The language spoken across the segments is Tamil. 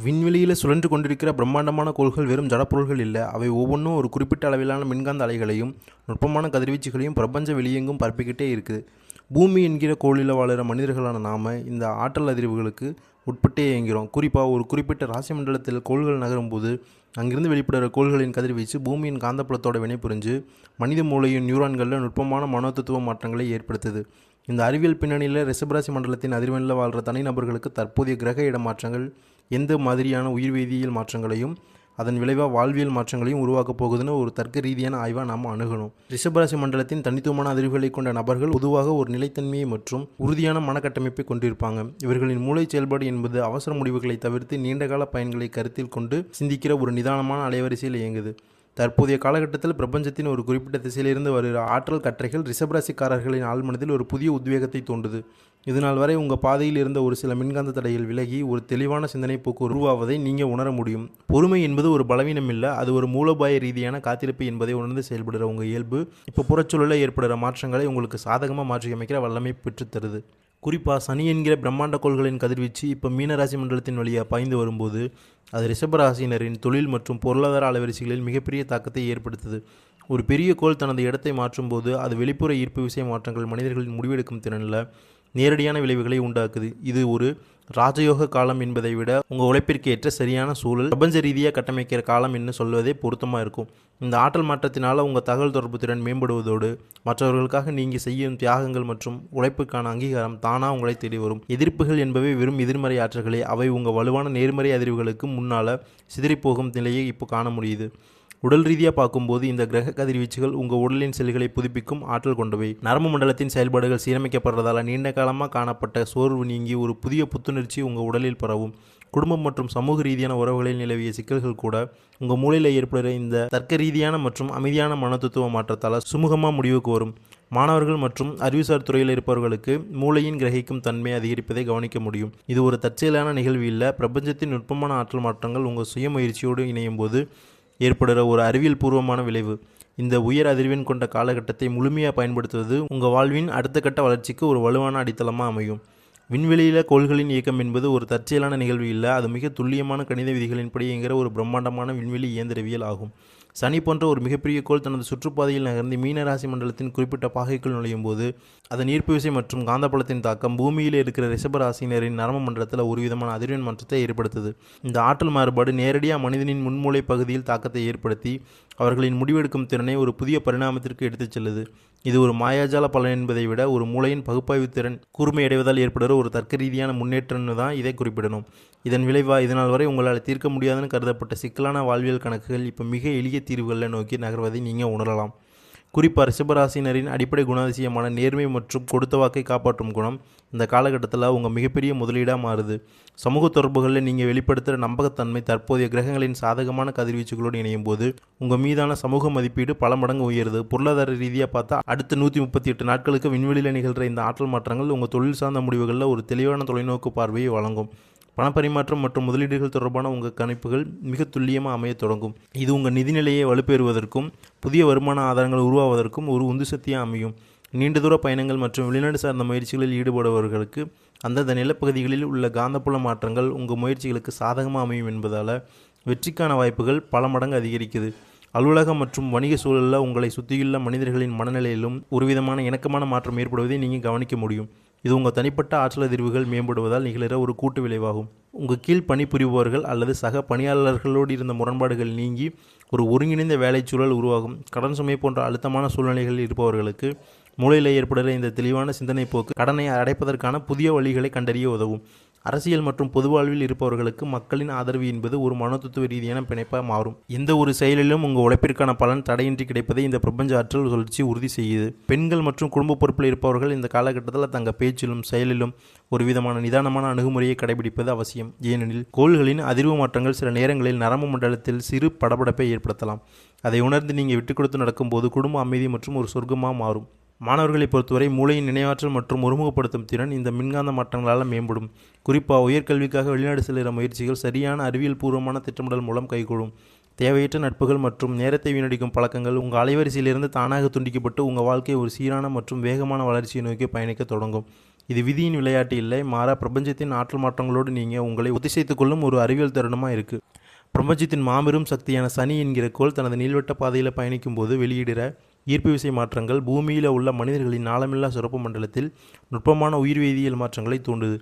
விண்வெளியில் சுழன்று கொண்டிருக்கிற பிரம்மாண்டமான கோள்கள் வெறும் ஜடப்பொருள்கள் இல்லை. அவை ஒவ்வொன்றும் ஒரு குறிப்பிட்ட அளவிலான மின்காந்த அலைகளையும் நுட்பமான கதிர்வீச்சுகளையும் பிரபஞ்ச வெளியெங்கும் பரப்பிக்கிட்டே இருக்குது. பூமி என்கிற கோளில் வாழுற மனிதர்களான நாம் இந்த ஆற்றல் அதிர்வுகளுக்கு உட்பட்டே இயங்கிறோம். குறிப்பாக ஒரு குறிப்பிட்ட ராசி மண்டலத்தில் கோள்கள் நகரும்போது அங்கிருந்து வெளிப்படுகிற கோள்களின் கதிர்வீச்சு பூமியின் காந்தப்புலத்தோட வினைபுரிஞ்சு மனித மூளையின் நியூரான்களில் நுட்பமான மனோதத்துவ மாற்றங்களை ஏற்படுத்துது. இந்த அறிவியல் பின்னணியில் ரிஷபராசி மண்டலத்தின் அதிர்வெண்ணில் வாழ்கிற தனிநபர்களுக்கு தற்போதைய கிரக இடமாற்றங்கள் எந்த மாதிரியான உயிர்வேதியியல் மாற்றங்களையும் அதன் விளைவாக வாழ்வியல் மாற்றங்களையும் உருவாக்கப் போகுதுன்னு ஒரு தர்க்க ரீதியான ஆய்வாக நாம் அணுகணும். ரிஷபராசி மண்டலத்தின் தனித்துவமான அதிர்வுகளை கொண்ட நபர்கள் பொதுவாக ஒரு நிலைத்தன்மையை மற்றும் உறுதியான மனக்கட்டமைப்பை கொண்டிருப்பாங்க. இவர்களின் மூளை செயல்பாடு என்பது அவசர முடிவுகளை தவிர்த்து நீண்டகால பயன்களை கருத்தில் கொண்டு சிந்திக்கிற ஒரு நிதானமான அலைவரிசையில் இயங்குது. தற்போதைய காலகட்டத்தில் பிரபஞ்சத்தின் ஒரு குறிப்பிட்ட திசையிலிருந்து வருகிற ஆற்றல் கற்றைகள் ரிஷபராசிக்காரர்களின் ஆழ்மனதில் ஒரு புதிய உத்வேகத்தை தோன்றுது. இதனால் வரை உங்கள் பாதையில் இருந்த ஒரு சில மின்காந்த தடைகள் விலகி ஒரு தெளிவான சிந்தனை போக்கு உருவாவதை நீங்கள் உணர முடியும். பொறுமை என்பது ஒரு பலவீனம் இல்லை, அது ஒரு மூலோபாய ரீதியான காத்திருப்பு என்பதை உணர்ந்து செயல்படுகிற உங்கள் இயல்பு இப்போ புறச்சூழலில் ஏற்படுகிற மாற்றங்களை உங்களுக்கு சாதகமாக மாற்றியமைக்கிற வல்லமை பெற்றுத்தருது. குறிப்பாக சனி என்கிற பிரம்மாண்ட கோள்களின் கதிர்வீச்சு இப்போ மீனராசி மண்டலத்தின் வழியாக பாய்ந்து வரும்போது அது ரிஷபராசினரின் தொழில் மற்றும் பொருளாதார அலைவரிசைகளில் மிகப்பெரிய தாக்கத்தை ஏற்படுத்துது. ஒரு பெரிய கோள் தனது இடத்தை மாற்றும் போது அது வெளிப்புற ஈர்ப்பு விசை மாற்றங்கள் மனிதர்களின் முடிவெடுக்கும் திறனில் நேரடியான விளைவுகளை உண்டாக்குது. இது ஒரு ராஜயோக காலம் என்பதை விட உங்கள் உழைப்பிற்கு ஏற்ற சரியான சூழல் பிரபஞ்ச ரீதியாக கட்டமைக்கிற காலம் என்று சொல்வதே பொருத்தமாக இருக்கும். இந்த ஆற்றல் மாற்றத்தினால் உங்கள் தகவல் தொடர்பு திறன் மேம்படுவதோடு மற்றவர்களுக்காக நீங்கள் செய்யும் தியாகங்கள் மற்றும் உழைப்புக்கான அங்கீகாரம் தானாக உங்களை தேடி வரும். எதிர்ப்புகள் என்பவை வெறும் எதிர்மறை ஆற்றல்களே, அவை உங்கள் வலுவான நேர்மறை அதிர்வுகளுக்கு முன்னால் சிதறிப்போகும் நிலையை இப்போ காண முடியுது. உடல் ரீதியாக பார்க்கும்போது இந்த கிரக கதிர்வீச்சுகள் உங்கள் உடலின் செல்களை புதுப்பிக்கும் ஆற்றல் கொண்டவை. நரம்பு மண்டலத்தின் செயல்பாடுகள் சீரமைக்கப்படுறதால நீண்ட காலமாக காணப்பட்ட சோர்வு நீங்கி ஒரு புதிய புத்துணர்ச்சி உங்கள் உடலில் பரவும். குடும்பம் மற்றும் சமூக ரீதியான உறவுகளில் நிலவிய சிக்கல்கள் கூட உங்கள் மூளையில் ஏற்படுகிற இந்த தர்க்க ரீதியான மற்றும் அமைதியான மனத்தத்துவ மாற்றத்தால் சுமூகமாக முடிவுக்கு வரும். மாணவர்கள் மற்றும் அறிவுசார் துறையில் இருப்பவர்களுக்கு மூளையின் கிரகிக்கும் தன்மை அதிகரிப்பதை கவனிக்க முடியும். இது ஒரு தற்செயலான நிகழ்வு இல்லை. பிரபஞ்சத்தின் நுட்பமான ஆற்றல் மாற்றங்கள் உங்கள் சுய முயற்சியோடு இணையும் போது ஏற்படுகிற ஒரு அறிவியல் பூர்வமான விளைவு. இந்த உயர் அதிர்வெண் கொண்ட காலகட்டத்தை முழுமையாக பயன்படுத்துவது உங்கள் வாழ்வின் அடுத்த கட்ட வளர்ச்சிக்கு ஒரு வலுவான அடித்தளமாக அமையும். விண்வெளியில் கோள்களின் இயக்கம் என்பது ஒரு தற்செயலான நிகழ்வு இல்லை, அது மிக துல்லியமான கணித விதிகளின்படி இயங்குகிற ஒரு பிரம்மாண்டமான விண்வெளி இயந்திரவியல் ஆகும். சனி போன்ற ஒரு மிகப்பெரிய கோள் தனது சுற்றுப்பாதையில் நகர்ந்து மீனராசி மண்டலத்தின் குறிப்பிட்ட பாகைக்குள் நுழையும் போது அதன் ஈர்ப்பு விசை மற்றும் காந்தப்புலத்தின் தாக்கம் பூமியில் இருக்கிற ரிஷபராசினரின் நரம்பு மண்டலத்தில் ஒரு விதமான அதிர்வெண் மாற்றத்தை ஏற்படுத்துது. இந்த ஆற்றல் மாறுபாடு நேரடியாக மனிதனின் முன்மூளை பகுதியில் தாக்கத்தை ஏற்படுத்தி அவர்களின் முடிவெடுக்கும் திறனை ஒரு புதிய பரிணாமத்திற்கு எடுத்துச் செல்லுது. இது ஒரு மாயாஜால பலன் என்பதை விட ஒரு மூளையின் பகுப்பாய்வு திறன் கூர்மையடைவதால் ஏற்படுகிற ஒரு தர்க்க ரீதியான முன்னேற்றம்னு தான் இதை குறிப்பிடணும். இதன் விளைவாக இதனால் வரை உங்களால் தீர்க்க முடியாதுன்னு கருதப்பட்ட சிக்கலான வாழ்வியல் கணக்குகள் இப்போ மிக எளிய தீர்வுகளை நோக்கி நகர்வதை நீங்கள் உணரலாம். குறிப்பாக ரிஷபராசினரின் அடிப்படை குணாதிசயமான நேர்மை மற்றும் கொடுத்த வாக்கை காப்பாற்றும் குணம் இந்த காலகட்டத்தில் உங்கள் மிகப்பெரிய முதலீடாக மாறுது. சமூக தொடர்புகளில் நீங்கள் வெளிப்படுத்துகிற நம்பகத்தன்மை தற்போதைய கிரகங்களின் சாதகமான கதிர்வீச்சுகளோடு இணையும் போது உங்கள் மீதான சமூக மதிப்பீடு பல மடங்கு உயருது. பொருளாதார ரீதியாக பார்த்தா அடுத்த 138 நாட்களுக்கு விண்வெளியில் நிகழ்கிற இந்த ஆற்றல் மாற்றங்கள் உங்கள் தொழில் சார்ந்த முடிவுகளில் ஒரு தெளிவான தொலைநோக்கு பார்வையை வழங்கும். பணப்பரிமாற்றம் மற்றும் முதலீடுகள் தொடர்பான உங்கள் கணிப்புகள் மிக துல்லியமாக அமைய தொடங்கும். இது உங்கள் நிதிநிலையை வலுப்பெறுவதற்கும் புதிய வருமான ஆதாரங்கள் உருவாவதற்கும் ஒரு உந்து சக்தியாக அமையும். நீண்ட தூர பயணங்கள் மற்றும் வெளிநாடு சார்ந்த முயற்சிகளில் ஈடுபடுபவர்களுக்கு அந்தந்த நிலப்பகுதிகளில் உள்ள காந்தப்புல மாற்றங்கள் உங்கள் முயற்சிகளுக்கு சாதகமாக அமையும் என்பதால் வெற்றிக்கான வாய்ப்புகள் பல மடங்கு அதிகரிக்குது. அலுவலகம் மற்றும் வணிக சூழலில் உங்களை சுற்றியுள்ள மனிதர்களின் மனநிலையிலும் ஒருவிதமான இணக்கமான மாற்றம் ஏற்படுவதை நீங்கள் கவனிக்க முடியும். இது உங்கள் தனிப்பட்ட ஆற்றல் அதிர்வுகள் மேம்படுவதால் நிகழ்கிற ஒரு கூட்டு விளைவாகும். உங்கள் கீழ் பணிபுரிபவர்கள் அல்லது சக பணியாளர்களோடு இருந்த முரண்பாடுகள் நீங்கி ஒரு ஒருங்கிணைந்த வேலைச்சூழல் உருவாகும். கடன் சுமை போன்ற அழுத்தமான சூழ்நிலைகளில் இருப்பவர்களுக்கு மூளையில் ஏற்படுகிற இந்த தெளிவான சிந்தனை போக்கு கடனை அடைப்பதற்கான புதிய வழிகளை கண்டறிய உதவும். அரசியல் மற்றும் பொது வாழ்வில் இருப்பவர்களுக்கு மக்களின் ஆதரவு என்பது ஒரு மனோதத்துவ ரீதியான பிணைப்பாக மாறும். எந்த ஒரு செயலிலும் உங்கள் உழைப்பிற்கான பலன் தடையின்றி கிடைப்பதை இந்த பிரபஞ்ச ஆற்றல் சுழற்சி உறுதி செய்யுது. பெண்கள் மற்றும் குடும்ப பொறுப்பில் இருப்பவர்கள் இந்த காலகட்டத்தில் தங்கள் பேச்சிலும் செயலிலும் ஒரு விதமான நிதானமான அணுகுமுறையை கடைபிடிப்பது அவசியம். ஏனெனில் கோள்களின் அதிர்வு மாற்றங்கள் சில நேரங்களில் நரம்பு மண்டலத்தில் சிறு படபடப்பை ஏற்படுத்தலாம். அதை உணர்ந்து நீங்கள் விட்டுக் கொடுத்து நடக்கும்போது குடும்ப அமைதி மற்றும் ஒரு சொர்க்கமாக மாறும். மாணவர்களை பொறுத்தவரை மூளையின் நினைவாற்றல் மற்றும் ஒருமுகப்படுத்தும் திறன் இந்த மின்காந்த மாற்றங்களால் மேம்படும். குறிப்பாக உயர்கல்விக்காக வெளிநாடு செல்கிற முயற்சிகள் சரியான அறிவியல் பூர்வமான திட்டமிடல் மூலம் கைகூடும். தேவையற்ற நட்புகள் மற்றும் நேரத்தை வீணடிக்கும் பழக்கங்கள் உங்கள் அலைவரிசையிலிருந்து தானாக துண்டிக்கப்பட்டு உங்கள் வாழ்க்கை ஒரு சீரான மற்றும் வேகமான வளர்ச்சியை நோக்கி பயணிக்க தொடங்கும். இது விதியின் விளையாட்டு இல்லை, மாறா பிரபஞ்சத்தின் ஆற்றல் மாற்றங்களோடு நீங்கள் உங்களை ஒத்திசைத்துக் கொள்ளும் ஒரு அறிவியல் தருணமாக இருக்குது. பிரபஞ்சத்தின் மாபெரும் சக்தியான சனி என்கிற கோள் தனது நீள்வட்ட பாதையில் பயணிக்கும் போது வெளியிடுற ஈர்ப்பு விசை மாற்றங்கள் பூமியில் உள்ள மனிதர்களின் நாளமில்லா சிறப்பு மண்டலத்தில் நுட்பமான உயிர்வேதியியல் மாற்றங்களை தூண்டுது.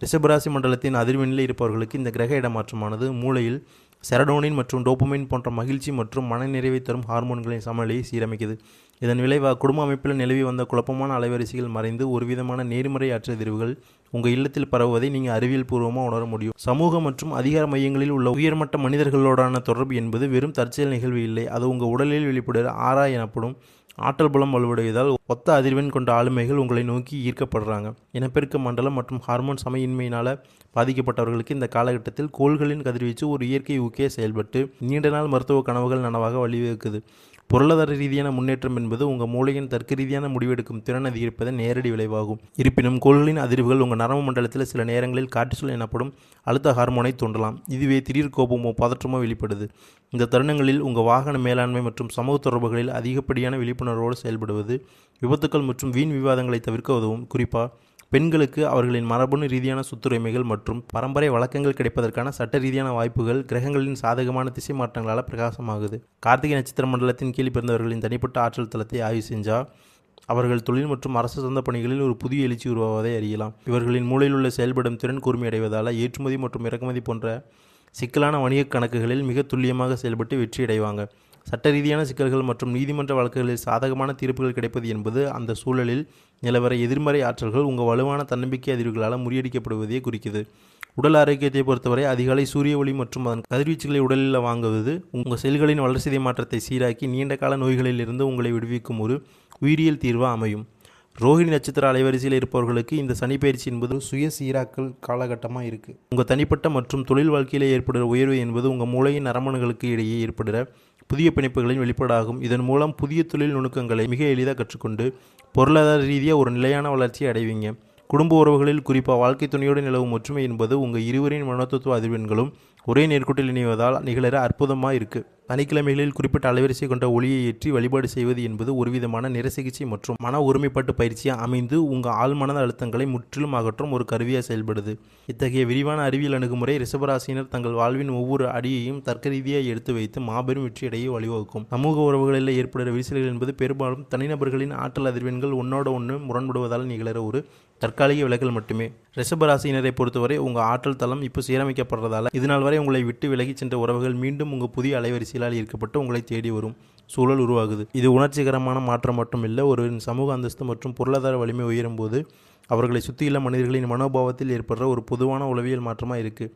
ரிஷபராசி மண்டலத்தின் அதிர்வெண்ணில் இருப்பவர்களுக்கு இந்த கிரக இடமாற்றமானது மூளையில் செரடோனின் மற்றும் டோபமைன் போன்ற மகிழ்ச்சி மற்றும் மனநிறைவை தரும் ஹார்மோன்களின் சமநிலையை சீரமைக்குது. இதன் விளைவாக குடும்ப அமைப்பில் நிலவி வந்த குழப்பமான அலைவரிசைகள் மறைந்து ஒரு விதமான நேர்மறை ஆற்றதிர்வுகள் உங்கள் இல்லத்தில் பரவுவதை நீங்கள் அறிவியல் பூர்வமாக உணர முடியும். சமூக மற்றும் அதிகார மையங்களில் உள்ள உயர்மட்ட மனிதர்களோடான தொடர்பு என்பது வெறும் தற்செயல் நிகழ்வு இல்லை, அது உங்கள் உடலில் வெளிப்படுகிற ஆரா எனப்படும் ஆற்றல் பலம் வலுவடைவதால் ஒத்த அதிர்வெண் கொண்ட ஆளுமைகள் உங்களை நோக்கி ஈர்க்கப்படுறாங்க. இனப்பெருக்க மண்டலம் மற்றும் ஹார்மோன் சமயின்மையினால் பாதிக்கப்பட்டவர்களுக்கு இந்த காலகட்டத்தில் கோள்களின் கதிர்வீச்சு ஒரு இயற்கை ஊக்கிய செயல்பட்டு நீண்ட நாள் மருத்துவ கனவுகள் நனவாக வழிவகுக்குது. பொருளாதார ரீதியான முன்னேற்றம் என்பது உங்கள் மூளையின் தர்க்க ரீதியான முடிவெடுக்கும் திறன் அதிகரிப்பதன் நேரடி விளைவாகும். இருப்பினும் கோள்களின் அதிர்வுகள் உங்கள் நரம்பு மண்டலத்தில் சில நேரங்களில் கார்டிசோல் எனப்படும் அழுத்த ஹார்மோனை தூண்டலாம். இதுவே திடீர் கோபமோ பதற்றமோ வெளிப்படுது. இந்த தருணங்களில் உங்கள் வாகன மேலாண்மை மற்றும் சமூக தொடர்புகளில் அதிகப்படியான விழிப்புணர்வோடு செயல்படுவது விபத்துக்கள் மற்றும் வீண் விவாதங்களை தவிர்க்க உதவும். குறிப்பாக பெண்களுக்கு அவர்களின் மரபணு ரீதியான சொத்துரிமைகள் மற்றும் பரம்பரை வழக்கங்கள் கிடைப்பதற்கான சட்ட ரீதியான வாய்ப்புகள் கிரகங்களின் சாதகமான திசை மாற்றங்களால் பிரகாசமாகுது. கார்த்திகை நட்சத்திர மண்டலத்தின் கீழ் பிறந்தவர்களின் தனிப்பட்ட ஆற்றல் தளத்தை ஆய்வு செஞ்சால் அவர்கள் தொழில் மற்றும் அரசு சொந்த பணிகளில் ஒரு புதிய எழுச்சி உருவாவதை அறியலாம். இவர்களின் மூளையில் உள்ள செயல்படும் திறன் கூர்மையடைவதால் ஏற்றுமதி மற்றும் இறக்குமதி போன்ற சிக்கலான வணிக கணக்குகளில் மிக துல்லியமாக செயல்பட்டு வெற்றியடைவாங்க. சட்ட ரீதியான சிக்கல்கள் மற்றும் நீதிமன்ற வழக்குகளில் சாதகமான தீர்ப்புகள் கிடைப்பது என்பது அந்த சூழலில் நிலவர எதிர்மறை ஆற்றல்கள் உங்கள் வலுவான தன்னம்பிக்கை அதிர்வுகளால் முறியடிக்கப்படுவதையே குறிக்குது. உடல் ஆரோக்கியத்தை பொறுத்தவரை அதிகாலை சூரிய ஒளி மற்றும் அதன் கதிர்வீச்சுகளை உடலில் வாங்குவது உங்கள் செல்களின் வளர்சிதை மாற்றத்தை சீராக்கி நீண்ட கால நோய்களிலிருந்து உங்களை விடுவிக்கும் ஒரு உயிரியல் தீர்வாக அமையும். ரோஹிணி நட்சத்திர அலைவரிசையில் இருப்பவர்களுக்கு இந்த சனிப்பயிற்சி என்பது சுய சீராக்கல் காலகட்டமாக இருக்குது. உங்கள் தனிப்பட்ட மற்றும் தொழில் வாழ்க்கையில் ஏற்படுகிற உயர்வு என்பது உங்கள் மூளையின் நரம்பணுகளுக்கு இடையே ஏற்படுகிற புதிய பிணைப்புகளின் வெளிப்பாடாகும். இதன் மூலம் புதிய தொழில் நுணுக்கங்களை மிக எளிதாக கற்றுக்கொண்டு பொருளாதார ரீதியாக ஒரு நிலையான வளர்ச்சியை அடைவீங்க. குடும்ப உறவுகளில் குறிப்பாக வாழ்க்கை துணையோடு நிலவும் ஒற்றுமை என்பது உங்கள் இருவரின் மனோதத்துவ அதிர்வெண்களும் ஒரே நேர்கோட்டில் இணைவதால் நிகழற அற்புதமாக இருக்குது. சனிக்கிழமைகளில் குறிப்பிட்ட அலைவரிசை கொண்ட ஒளியை ஏற்றி வழிபாடு செய்வது என்பது ஒருவிதமான நிறசிகிச்சை மற்றும் மன ஒருமைப்பாட்டு பயிற்சியாக அமைந்து உங்கள் ஆழ்மனத அழுத்தங்களை முற்றிலும் அகற்றும் ஒரு கருவியாக செயல்படுது. இத்தகைய விரிவான அறிவியல் அணுகுமுறை ரிஷபராசினர் தங்கள் வாழ்வின் ஒவ்வொரு அடியையும் தர்க்க ரீதியாக எடுத்து வைத்து மாபெரும் வெற்றியடைய வழிவகுக்கும். சமூக உறவுகளில் ஏற்படுகிற விரிசல்கள் என்பது பெரும்பாலும் தனிநபர்களின் ஆற்றல் அதிர்வெண்கள் ஒன்னோட ஒன்று முரண்படுவதால் நிகழற ஒரு தற்காலிக விலகல் மட்டுமே. ரிஷபராசினரை பொறுத்தவரை உங்கள் ஆற்றல் தளம் இப்போ சீரமைக்கப்படுறதால இதனால் வரை உங்களை விட்டு விலகி சென்ற உறவுகள் மீண்டும் உங்கள் புதிய அலைவரிசையால் ஈர்க்கப்பட்டு உங்களை தேடி வரும் சூழல் உருவாகுது. இது உணர்ச்சிகரமான மாற்றம் மட்டும் இல்லை, ஒரு சமூக அந்தஸ்து மற்றும் பொருளாதார வலிமை உயரும் போது அவர்களை சுற்றியுள்ள மனிதர்களின் மனோபாவத்தில் ஏற்படுற ஒரு பொதுவான உளவியல் மாற்றமாக இருக்குது.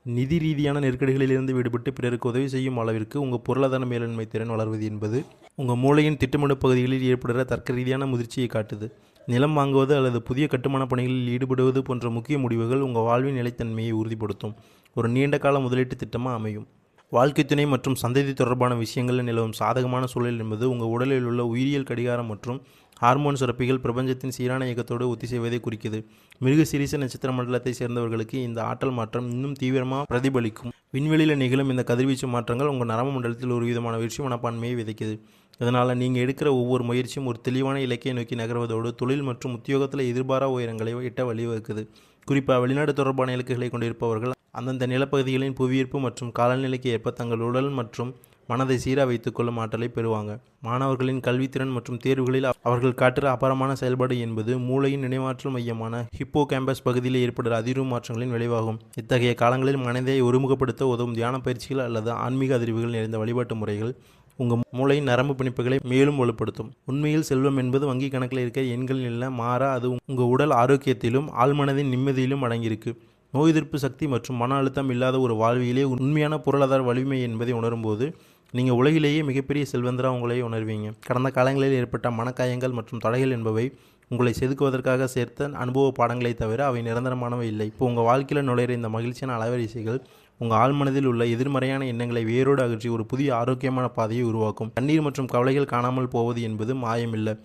நிதி ரீதியான நெருக்கடிகளிலிருந்து விடுபட்டு பிறருக்கு உதவி செய்யும் அளவிற்கு உங்கள் பொருளாதார மேலாண்மை திறன் வளர்வது என்பது உங்கள் மூளையின் திட்டமிடும் பகுதிகளில் ஏற்படுகிற தர்க்க ரீதியான முதிர்ச்சியை காட்டுது. நிலம் வாங்குவது அல்லது புதிய கட்டுமான பணிகளில் ஈடுபடுவது போன்ற முக்கிய முடிவுகள் உங்கள் வாழ்வின் நிலைத்தன்மையை உறுதிப்படுத்தும் ஒரு நீண்ட கால முதலீட்டு திட்டமாக அமையும். வாழ்க்கை துணை மற்றும் சந்ததி தொடர்பான விஷயங்களில் நிலவும் சாதகமான சூழல் என்பது உங்கள் உடலில் உள்ள உயிரியல் கடிகாரம் மற்றும் ஹார்மோன் சுரப்பிகள் பிரபஞ்சத்தின் சீரான இயக்கத்தோடு ஒத்திசைவதை குறிக்குது. மிருக சீரிச நட்சத்திர மண்டலத்தை சேர்ந்தவர்களுக்கு இந்த ஆற்றல் மாற்றம் இன்னும் தீவிரமாக பிரதிபலிக்கும். விண்வெளியில் நிகழும் இந்த கதிர்வீச்சு மாற்றங்கள் உங்கள் நரம்பு மண்டலத்தில் ஒரு விதமான வெற்றி மனப்பான்மையை விதைக்குது. இதனால் நீங்கள் எடுக்கிற ஒவ்வொரு முயற்சியும் ஒரு தெளிவான இலக்கையை நோக்கி நகர்வதோடு தொழில் மற்றும் உத்தியோகத்தில் எதிர்பாரா உயரங்களை எட்ட வழிவகுக்குது. குறிப்பாக வெளிநாடு தொடர்பான இலக்குகளை கொண்டிருப்பவர்கள் அந்தந்த நிலப்பகுதிகளின் புவியீர்ப்பு மற்றும் காலநிலைக்கு ஏற்ப தங்கள் உடல் மற்றும் மனதை சீராக வைத்துக்கொள்ளும் ஆற்றலை பெறுவாங்க. மாணவர்களின் கல்வித்திறன் மற்றும் தேர்வுகளில் அவர்கள் காட்டுற அபாரமான செயல்பாடு என்பது மூளையின் நினைவாற்றல் மையமான ஹிப்போ கேம்பஸ் பகுதியில் ஏற்படுகிற அதிர்வு மாற்றங்களின் விளைவாகும். இத்தகைய காலங்களில் மனதை ஒருமுகப்படுத்த உதவும் தியான பயிற்சிகள் அல்லது ஆன்மீக அதிர்வுகள் நிறைந்த வழிபாட்டு முறைகள் உங்கள் மூளையின் நரம்பு பிணைப்புகளை மேலும் வலுப்படுத்தும். உண்மையில் செல்வம் என்பது வங்கி கணக்கில் இருக்க எண்கள் இல்லை, மாறா அது உங்கள் உடல் ஆரோக்கியத்திலும் ஆழ்மனதின் நிம்மதியிலும் அடங்கியிருக்கு. நோய் எதிர்ப்பு சக்தி மற்றும் மன அழுத்தம் இல்லாத ஒரு வாழ்விலே உண்மையான பொருளாதார வலிமை என்பதை உணரும்போது நீங்கள் உலகிலேயே மிகப்பெரிய செல்வந்தராக உங்களை உணர்வீங்க. கடந்த காலங்களில் ஏற்பட்ட மனக்காயங்கள் மற்றும் தடைகள் என்பவை உங்களை செதுக்குவதற்காக சேர்த்த அனுபவ பாடங்களை தவிர அவை நிரந்தரமானவை இல்லை. இப்போ உங்கள் வாழ்க்கையில் நுழையிற இந்த மகிழ்ச்சியான அலைவரிசைகள் உங்கள் ஆழ்மனதில் உள்ள எதிர்மறையான எண்ணங்களை வேரோடு அகற்றி ஒரு புதிய ஆரோக்கியமான பாதையை உருவாக்கும். கண்ணீர் மற்றும் கவலைகள் காணாமல் போவது என்பது மாயமில்லை.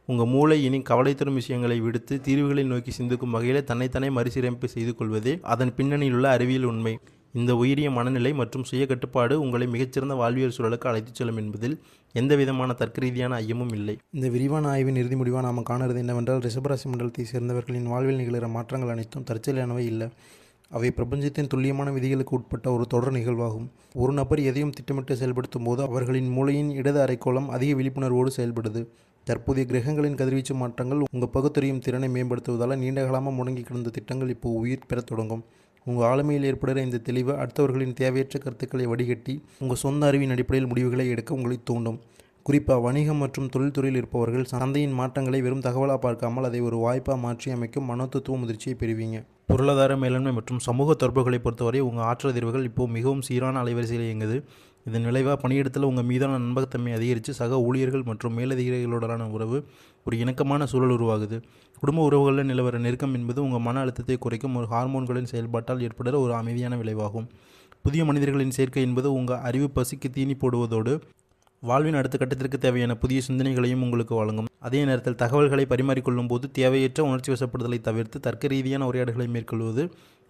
உங்கள் மூளை இனி கவலை தரும் விஷயங்களை விடுத்து தீர்வுகளை நோக்கி சிந்திக்கும் வகையில் தன்னைத்தானே மறுசீரமைப்பு செய்து கொள்வதே அதன் பின்னணியில் உள்ள அறிவியல் உண்மை. இந்த உயரிய மனநிலை மற்றும் சுய கட்டுப்பாடு உங்களை மிகச்சிறந்த வாழ்வியல் சூழலுக்கு அழைத்துச் செல்லும் என்பதில் எந்த விதமான தர்க்க ரீதியான ஐயமும் இல்லை. இந்த விரிவான ஆய்வின் இறுதி முடிவாக நாம் காணுறது என்னவென்றால், ரிஷபராசி மண்டலத்தை சேர்ந்தவர்களின் வாழ்வில் நிகழ்கிற மாற்றங்கள் அனைத்தும் தற்செயலானவை இல்லை. அவை பிரபஞ்சத்தின் துல்லியமான விதிகளுக்கு உட்பட்ட ஒரு தொடர் நிகழ்வாகும். ஒரு நபர் எதையும் திட்டமிட்டு செயல்படுத்தும் போது அவர்களின் மூளையின் இடது அரைக்கோளம் அதிக விழிப்புணர்வோடு செயல்படுது. தற்போதைய கிரகங்களின் கதிர்வீச்சு மாற்றங்கள் உங்கள் பகுத்தறியும் திறனை மேம்படுத்துவதால் நீண்டகாலமாக முடங்கி கிடந்த திட்டங்கள் இப்போ உயிர் பெறத் தொடங்கும். உங்கள் ஆளுமையில் ஏற்படுகிற இந்த தெளிவு அடுத்தவர்களின் தேவையற்ற கருத்துக்களை வடிகட்டி உங்கள் சொந்த அறிவின் அடிப்படையில் முடிவுகளை எடுக்க உங்களை தூண்டும். குறிப்பாக வணிகம் மற்றும் தொழில்துறையில் இருப்பவர்கள் சந்தையின் மாற்றங்களை வெறும் தகவலாக பார்க்காமல் அதை ஒரு வாய்ப்பாக மாற்றி அமைக்கும் மனோதத்துவ முதிர்ச்சியை பெறுவீங்க. பொருளாதார மேலாண்மை மற்றும் சமூக தொடர்புகளை பொறுத்தவரை உங்கள் ஆற்றல் அதிர்வுகள் இப்போது மிகவும் சீரான அலைவரிசையில் இயங்குது. இதன் விளைவாக பணியிடத்தில் உங்கள் மீதான நம்பகத்தன்மை அதிகரித்து சக ஊழியர்கள் மற்றும் மேலதிகாரிகளுடனான உறவு ஒரு இணக்கமான சூழல் உருவாகுது. குடும்ப உறவுகளில் நிலவர நெருக்கம் என்பது உங்கள் மன அழுத்தத்தை குறைக்கும் ஒரு ஹார்மோன்களின் செயல்பாட்டால் ஏற்படுகிற ஒரு அமைதியான விளைவாகும். புதிய மனிதர்களின் சேர்க்கை என்பது உங்கள் அறிவு பசிக்கு தீனி போடுவதோடு வாழ்வின் அடுத்த கட்டத்திற்கு தேவையான புதிய சிந்தனைகளையும் உங்களுக்கு வழங்கும். அதே நேரத்தில் தகவல்களை பரிமாறிக்கொள்ளும் போது தேவையற்ற உணர்ச்சி வசப்படுதலை தவிர்த்து தர்க்க ரீதியான உரையாடல்களை மேற்கொள்வது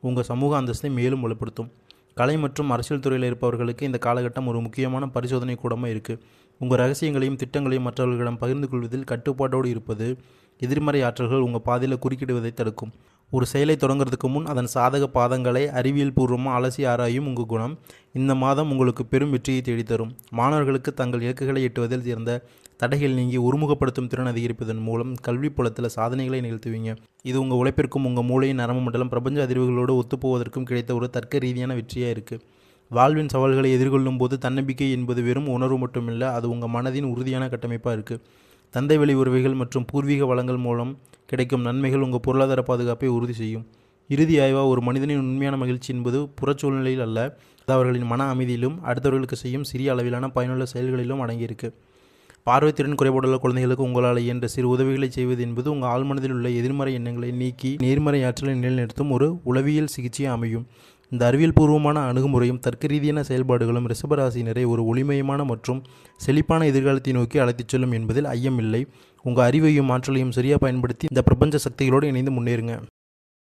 உங்கள் சமூக அந்தஸ்தை மேலும் வலுப்படுத்தும். கலை மற்றும் அரசியல் துறையில் இருப்பவர்களுக்கு இந்த காலகட்டம் ஒரு முக்கியமான பரிசோதனை கூடமாக இருக்குது. உங்கள் ரகசியங்களையும் திட்டங்களையும் மற்றவர்களிடம் பகிர்ந்து கொள்வதில் கட்டுப்பாட்டோடு இருப்பது எதிர்மறை ஆற்றல்கள் உங்கள் பாதையில் குறுக்கிடுவதை தடுக்கும். ஒரு செயலை தொடங்குறதுக்கு முன் அதன் சாதக பாதங்களை அறிவியல் பூர்வமாக அலசி ஆராயும் உங்கள் குணம் இந்த மாதம் உங்களுக்கு பெரும் வெற்றியை தேடித்தரும். மாணவர்களுக்கு தங்கள் இலக்குகளை எட்டுவதில் இருந்த தடைகள் நீங்கி ஒருமுகப்படுத்தும் திறன் அதிகரிப்பதன் மூலம் கல்வி புலத்தில் சாதனைகளை நிகழ்த்துவீங்க. இது உங்கள் உழைப்பிற்கும் உங்கள் மூளையின் நரம்பு மண்டலம் பிரபஞ்ச அதிர்வுகளோடு ஒத்துப்போவதற்கும் கிடைத்த ஒரு தர்க்க ரீதியான வெற்றியாக இருக்குது. வாழ்வின் சவால்களை எதிர்கொள்ளும் போது தன்னம்பிக்கை என்பது வெறும் உணர்வு மட்டுமில்லை, அது உங்கள் மனதின் உறுதியான கட்டமைப்பாக இருக்குது. தந்தை வழி உறவுகள் மற்றும் பூர்வீக வளங்கள் மூலம் கிடைக்கும் நன்மைகள் உங்கள் பொருளாதார பாதுகாப்பை உறுதி செய்யும். இறுதி ஆய்வாக ஒரு மனிதனின் உண்மையான மகிழ்ச்சி என்பது புறச்சூழ்நிலையில் அல்ல, அது அவர்களின் மன அமைதியிலும் அடுத்தவர்களுக்கு செய்யும் சிறிய அளவிலான பயனுள்ள செயல்களிலும் அடங்கியிருக்கு. பார்வைத்திறன் குறைபாடுள்ள குழந்தைகளுக்கு உங்களால் இயன்ற சிறு உதவிகளை செய்வது என்பது உங்கள் ஆழ்மனதில் உள்ள எதிர்மறை எண்ணங்களை நீக்கி நேர்மறை ஆற்றலை நிலைநிறுத்தும் ஒரு உளவியல் சிகிச்சையாக அமையும். இந்த அறிவியல் பூர்வமான அணுகுமுறையும் தர்க்க ரீதியான செயல்பாடுகளும் ரிஷபராசினரை ஒரு ஒளிமயமான மற்றும் செழிப்பான எதிர்காலத்தை நோக்கி அழைத்துச் செல்லும் என்பதில் ஐயமில்லை. உங்கள் அறிவையும் ஆற்றலையும் சரியாக பயன்படுத்தி இந்த பிரபஞ்ச சக்திகளோடு இணைந்து முன்னேறுங்க.